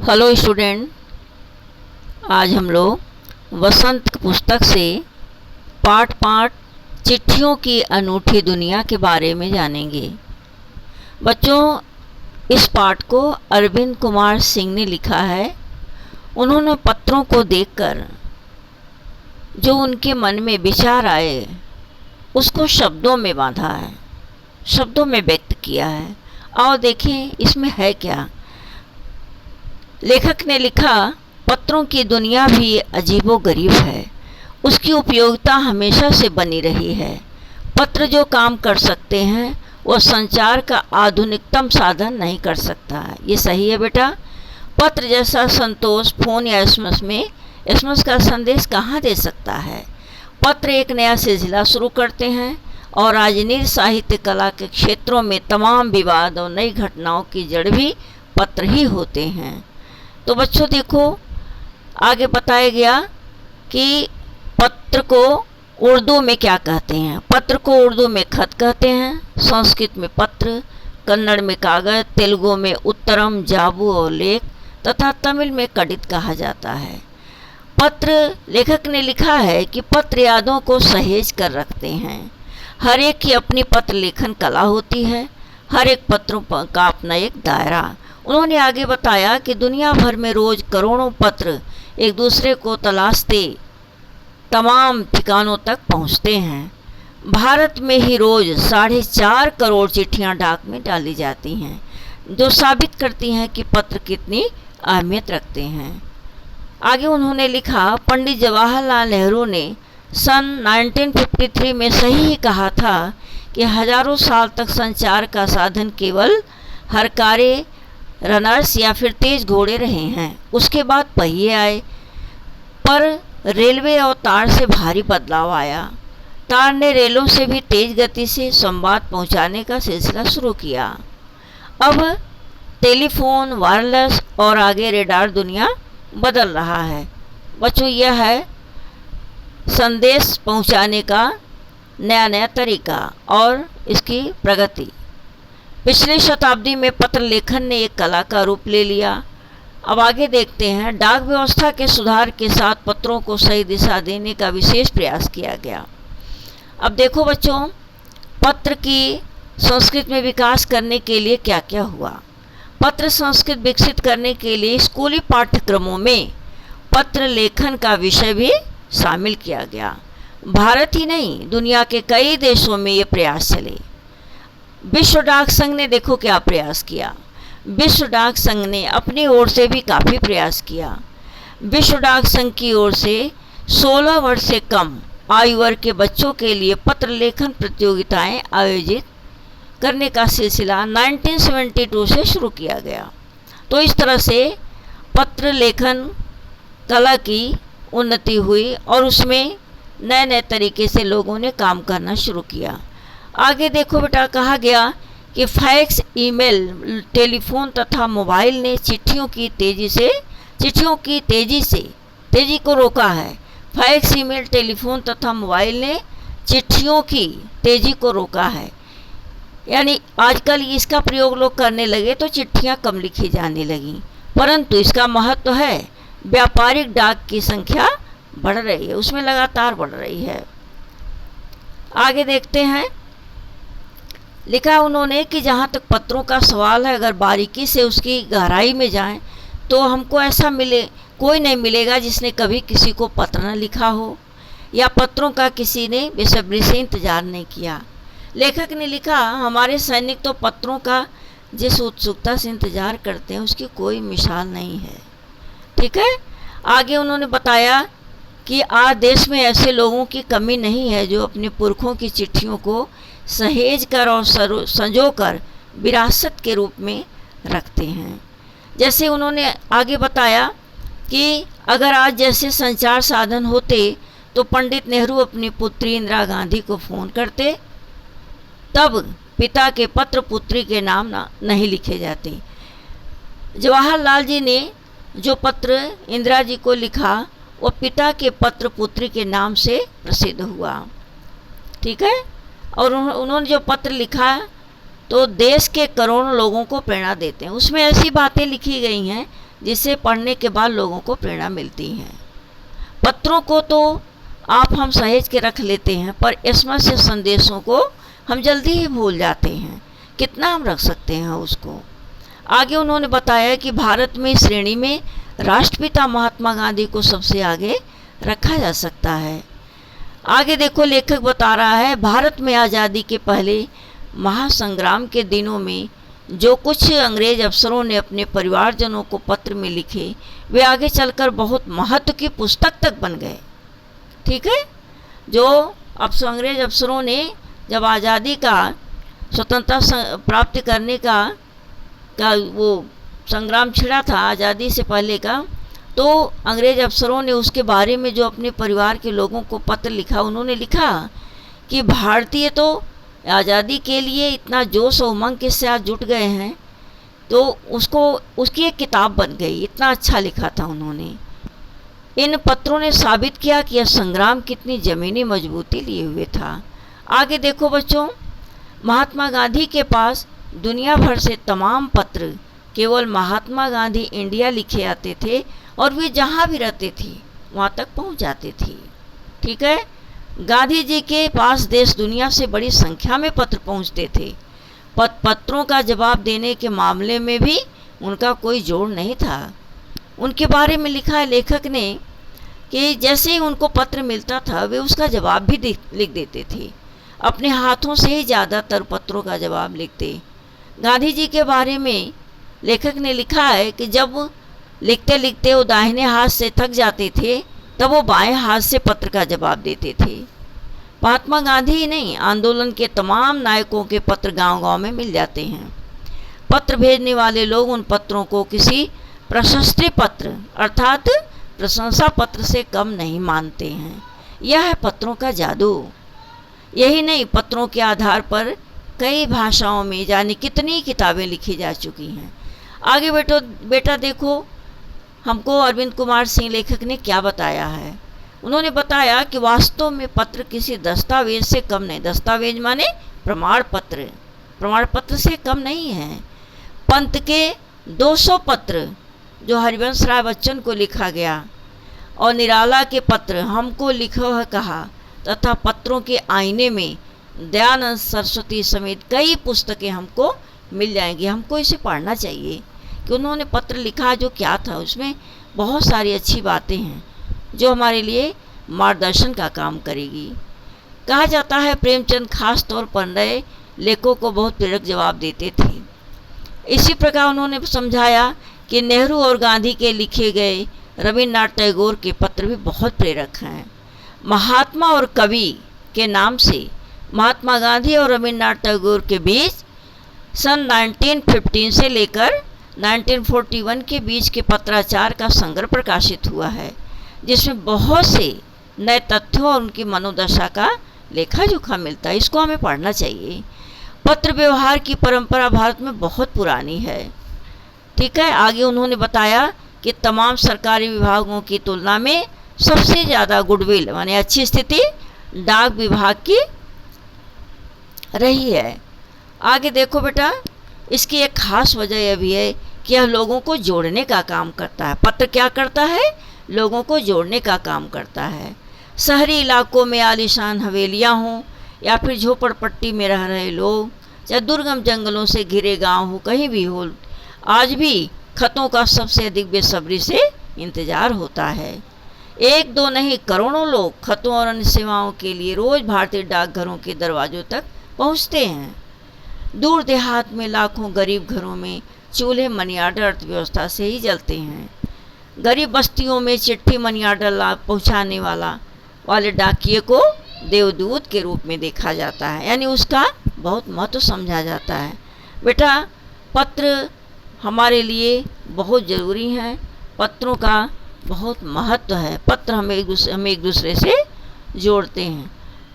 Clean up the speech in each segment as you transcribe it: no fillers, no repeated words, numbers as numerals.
Hello student, आज हम लोग वसंत पुस्तक से पाठ 5 चिट्ठियों की अनूठी दुनिया के बारे में जानेंगे। बच्चों, इस पाठ को अरविंद कुमार सिंह ने लिखा है। उन्होंने पत्रों को देखकर जो उनके मन में विचार आए उसको शब्दों में बांधा है, शब्दों में व्यक्त किया है। आओ देखें इसमें है क्या। लेखक ने लिखा, पत्रों की दुनिया भी अजीबोगरीब है। उसकी उपयोगिता हमेशा से बनी रही है। पत्र जो काम कर सकते हैं वह संचार का आधुनिकतम साधन नहीं कर सकता है। ये सही है बेटा। पत्र जैसा संतोष फोन या एसएमएस का संदेश कहाँ दे सकता है। पत्र एक नया सिलसिला शुरू करते हैं और राजनीति, साहित्य, कला के क्षेत्रों में तमाम विवाद और नई घटनाओं की जड़ भी पत्र ही होते हैं। तो बच्चों देखो, आगे बताया गया कि पत्र को उर्दू में क्या कहते हैं। पत्र को उर्दू में खत कहते हैं, संस्कृत में पत्र, कन्नड़ में कागज, तेलुगु में उत्तरम, जाबू और लेख तथा तमिल में कडित कहा जाता है। पत्र, लेखक ने लिखा है कि पत्र यादों को सहेज कर रखते हैं। हर एक की अपनी पत्र लेखन कला होती है, हर एक पत्रों का अपना एक दायरा। उन्होंने आगे बताया कि दुनिया भर में रोज करोड़ों पत्र एक दूसरे को तलाशते तमाम ठिकानों तक पहुंचते हैं। भारत में ही रोज 4.5 करोड़ चिट्ठियां डाक में डाली जाती हैं, जो साबित करती हैं कि पत्र कितनी अहमियत रखते हैं। आगे उन्होंने लिखा, पंडित जवाहरलाल नेहरू ने सन 1953 में सही ही कहा था कि हजारों साल तक संचार का साधन केवल हरकारे, रनर्स या फिर तेज घोड़े रहे हैं। उसके बाद पहिए आए, पर रेलवे और तार से भारी बदलाव आया। तार ने रेलों से भी तेज गति से संवाद पहुंचाने का सिलसिला शुरू किया। अब टेलीफोन, वायरलेस और आगे रेडार दुनिया बदल रहा है। बच्चों, यह है संदेश पहुंचाने का नया नया तरीका और इसकी प्रगति। पिछली शताब्दी में पत्र लेखन ने एक कला का रूप ले लिया। अब आगे देखते हैं। डाक व्यवस्था के सुधार के साथ पत्रों को सही दिशा देने का विशेष प्रयास किया गया। अब देखो बच्चों, पत्र की संस्कृत में विकास करने के लिए क्या क्या हुआ। पत्र संस्कृत विकसित करने के लिए स्कूली पाठ्यक्रमों में पत्र लेखन का विषय भी शामिल किया गया। भारत ही नहीं, दुनिया के कई देशों में ये प्रयास चले। विश्व डाक संघ ने देखो क्या प्रयास किया। विश्व डाक संघ ने अपनी ओर से भी काफ़ी प्रयास किया। विश्व डाक संघ की ओर से 16 वर्ष से कम आयु वर्ग के बच्चों के लिए पत्र लेखन प्रतियोगिताएं आयोजित करने का सिलसिला 1972 से शुरू किया गया। तो इस तरह से पत्र लेखन कला की उन्नति हुई और उसमें नए नए तरीके से लोगों ने काम करना शुरू किया। आगे देखो बेटा, कहा गया कि फैक्स, ईमेल, टेलीफोन तथा मोबाइल ने चिट्ठियों की तेजी को रोका है। फैक्स, ईमेल, टेलीफोन तथा मोबाइल ने चिट्ठियों की तेजी को रोका है। यानी आजकल इसका प्रयोग लोग करने लगे तो चिट्ठियां कम लिखी जाने लगी, परंतु इसका महत्व है। व्यापारिक डाक की संख्या बढ़ रही है, उसमें लगातार बढ़ रही है। आगे देखते हैं। लिखा उन्होंने कि जहाँ तक पत्रों का सवाल है, अगर बारीकी से उसकी गहराई में जाएं तो हमको ऐसा कोई नहीं मिलेगा जिसने कभी किसी को पत्र न लिखा हो या पत्रों का किसी ने बेसब्री से इंतजार नहीं किया। लेखक ने लिखा, हमारे सैनिक तो पत्रों का जिस उत्सुकता से इंतजार करते हैं उसकी कोई मिसाल नहीं है। ठीक है। आगे उन्होंने बताया कि आज देश में ऐसे लोगों की कमी नहीं है जो अपने पुरखों की चिट्ठियों को सहेज कर और संजो कर विरासत के रूप में रखते हैं। जैसे उन्होंने आगे बताया कि अगर आज जैसे संचार साधन होते तो पंडित नेहरू अपनी पुत्री इंदिरा गांधी को फ़ोन करते, तब पिता के पत्र पुत्री के नाम नहीं लिखे जाते। जवाहरलाल जी ने जो पत्र इंदिरा जी को लिखा वो पिता के पत्र पुत्री के नाम से प्रसिद्ध हुआ। ठीक है। और उन्होंने जो पत्र लिखा तो देश के करोड़ों लोगों को प्रेरणा देते हैं। उसमें ऐसी बातें लिखी गई हैं जिसे पढ़ने के बाद लोगों को प्रेरणा मिलती है। पत्रों को तो आप हम सहेज के रख लेते हैं, पर एसएमएस से संदेशों को हम जल्दी ही भूल जाते हैं। कितना हम रख सकते हैं उसको। आगे उन्होंने बताया कि भारत में इस श्रेणी में राष्ट्रपिता महात्मा गांधी को सबसे आगे रखा जा सकता है। आगे देखो, लेखक बता रहा है, भारत में आज़ादी के पहले महासंग्राम के दिनों में जो कुछ अंग्रेज अफसरों ने अपने परिवारजनों को पत्र में लिखे, वे आगे चलकर बहुत महत्व की पुस्तक तक बन गए। ठीक है, जो अंग्रेज अफसरों ने जब आज़ादी का स्वतंत्रता प्राप्त करने का वो संग्राम छिड़ा था आज़ादी से पहले का, तो अंग्रेज अफसरों ने उसके बारे में जो अपने परिवार के लोगों को पत्र लिखा, उन्होंने लिखा कि भारतीय तो आज़ादी के लिए इतना जोश और उमंग के साथ जुट गए हैं, तो उसकी एक किताब बन गई। इतना अच्छा लिखा था उन्होंने। इन पत्रों ने साबित किया कि यह संग्राम कितनी ज़मीनी मजबूती लिए हुए था। आगे देखो बच्चों, महात्मा गांधी के पास दुनिया भर से तमाम पत्र केवल महात्मा गांधी इंडिया लिखे आते थे और वे जहाँ भी रहते थे वहाँ तक पहुँच जाते थे। ठीक है, गांधी जी के पास देश दुनिया से बड़ी संख्या में पत्र पहुँचते थे। पत्रों का जवाब देने के मामले में भी उनका कोई जोड़ नहीं था। उनके बारे में लिखा है लेखक ने कि जैसे ही उनको पत्र मिलता था वे उसका जवाब भी लिख देते थे। अपने हाथों से ही ज़्यादातर पत्रों का जवाब लिखते। गांधी जी के बारे में लेखक ने लिखा है कि जब लिखते लिखते वो दाहिने हाथ से थक जाते थे तब वो बाएं हाथ से पत्र का जवाब देते थे। महात्मा गांधी ही नहीं, आंदोलन के तमाम नायकों के पत्र गांव-गांव में मिल जाते हैं। पत्र भेजने वाले लोग उन पत्रों को किसी प्रशस्ति पत्र अर्थात प्रशंसा पत्र से कम नहीं मानते हैं। यह है पत्रों का जादू। यही नहीं, पत्रों के आधार पर कई भाषाओं में जाने कितनी किताबें लिखी जा चुकी हैं। आगे बेटा देखो, हमको अरविंद कुमार सिंह लेखक ने क्या बताया है। उन्होंने बताया कि वास्तव में पत्र किसी दस्तावेज से कम नहीं, दस्तावेज माने प्रमाण पत्र से कम नहीं है। पंत के 200 पत्र जो हरिवंश राय बच्चन को लिखा गया और निराला के पत्र हमको लिखो है कहा तथा पत्रों के आईने में दयानंद सरस्वती समेत कई पुस्तकें हमको मिल जाएंगी। हमको इसे पढ़ना चाहिए कि उन्होंने पत्र लिखा जो क्या था। उसमें बहुत सारी अच्छी बातें हैं जो हमारे लिए मार्गदर्शन का काम करेगी। कहा जाता है प्रेमचंद खास तौर पर नए लेखकों को बहुत प्रेरक जवाब देते थे। इसी प्रकार उन्होंने समझाया कि नेहरू और गांधी के लिखे गए रविन्द्रनाथ टैगोर के पत्र भी बहुत प्रेरक हैं। महात्मा और कवि के नाम से महात्मा गांधी और रविन्द्रनाथ टैगोर के बीच सन 1915 से लेकर 1941 के बीच के पत्राचार का संग्रह प्रकाशित हुआ है, जिसमें बहुत से नए तथ्यों और उनकी मनोदशा का लेखा जोखा मिलता है। इसको हमें पढ़ना चाहिए। पत्र व्यवहार की परंपरा भारत में बहुत पुरानी है। ठीक है, आगे उन्होंने बताया कि तमाम सरकारी विभागों की तुलना में सबसे ज़्यादा गुडविल माने अच्छी स्थिति डाक विभाग की रही है। आगे देखो बेटा, इसकी एक खास वजह यह भी है कि यह लोगों को जोड़ने का काम करता है। पत्र क्या करता है? लोगों को जोड़ने का काम करता है। शहरी इलाकों में आलीशान हवेलियाँ हों या फिर झोपड़पट्टी में रह रहे लोग, चाहे दुर्गम जंगलों से घिरे गांव हो, कहीं भी हो, आज भी खतों का सबसे अधिक बेसब्री से इंतज़ार होता है। एक दो नहीं, करोड़ों लोग खतों और अन्य सेवाओं के लिए रोज़ भारतीय डाकघरों के दरवाजों तक पहुंचते हैं। दूर देहात में लाखों गरीब घरों में चूल्हे मनी आर्डर अर्थव्यवस्था से ही जलते हैं। गरीब बस्तियों में चिट्ठी मनी आर्डर पहुँचाने वाले डाकिये को देवदूत के रूप में देखा जाता है, यानी उसका बहुत महत्व समझा जाता है। बेटा, पत्र हमारे लिए बहुत ज़रूरी हैं। पत्रों का बहुत महत्व है। पत्र हमें एक दूसरे से जोड़ते हैं।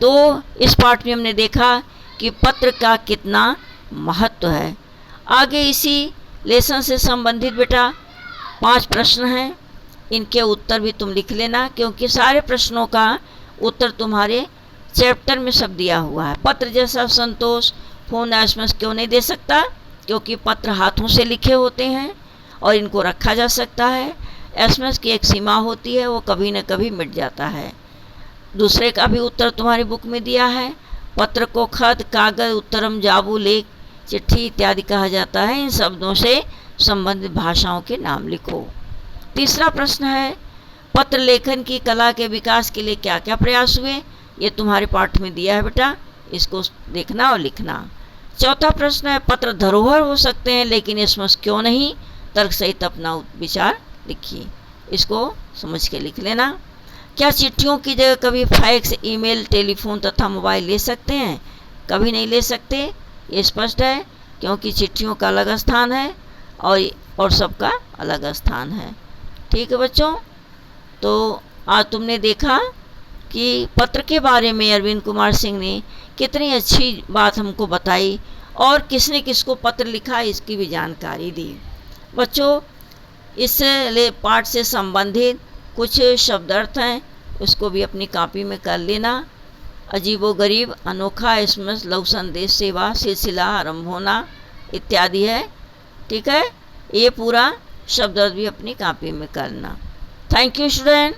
तो इस पाठ में हमने देखा कि पत्र का कितना महत्व है। आगे इसी लेसन से संबंधित बेटा 5 प्रश्न हैं। इनके उत्तर भी तुम लिख लेना, क्योंकि सारे प्रश्नों का उत्तर तुम्हारे चैप्टर में सब दिया हुआ है। पत्र जैसा संतोष फोन एसएमएस क्यों नहीं दे सकता? क्योंकि पत्र हाथों से लिखे होते हैं और इनको रखा जा सकता है। एसएमएस की एक सीमा होती है, वो कभी न कभी मिट जाता है। दूसरे का भी उत्तर तुम्हारी बुक में दिया है। पत्र को खत, कागज, उत्तरम, जाबू, लेख, चिट्ठी इत्यादि कहा जाता है। इन शब्दों से संबंधित भाषाओं के नाम लिखो। तीसरा प्रश्न है, पत्र लेखन की कला के विकास के लिए क्या क्या प्रयास हुए? ये तुम्हारे पाठ में दिया है बेटा, इसको देखना और लिखना। चौथा प्रश्न है, पत्र धरोहर हो सकते हैं लेकिन एसएमएस क्यों नहीं? तर्क सहित अपना विचार लिखिए, इसको समझ के लिख लेना। क्या चिट्ठियों की जगह कभी फैक्स, ईमेल, टेलीफोन तथा मोबाइल ले सकते हैं? कभी नहीं ले सकते, ये स्पष्ट है, क्योंकि चिट्ठियों का अलग स्थान है और सबका अलग स्थान है। ठीक है बच्चों, तो आज तुमने देखा कि पत्र के बारे में अरविंद कुमार सिंह ने कितनी अच्छी बात हमको बताई और किसने किसको पत्र लिखा इसकी भी जानकारी दी। बच्चों, इस पाठ से संबंधित कुछ शब्दार्थ हैं, उसको भी अपनी कॉपी में कर लेना। अजीबो गरीब, अनोखा, एसएमएस, लघु संदेश सेवा, सिलसिला, आरंभ होना इत्यादि है। ठीक है, ये पूरा शब्दार्थ भी अपनी कॉपी में करना। Thank you student.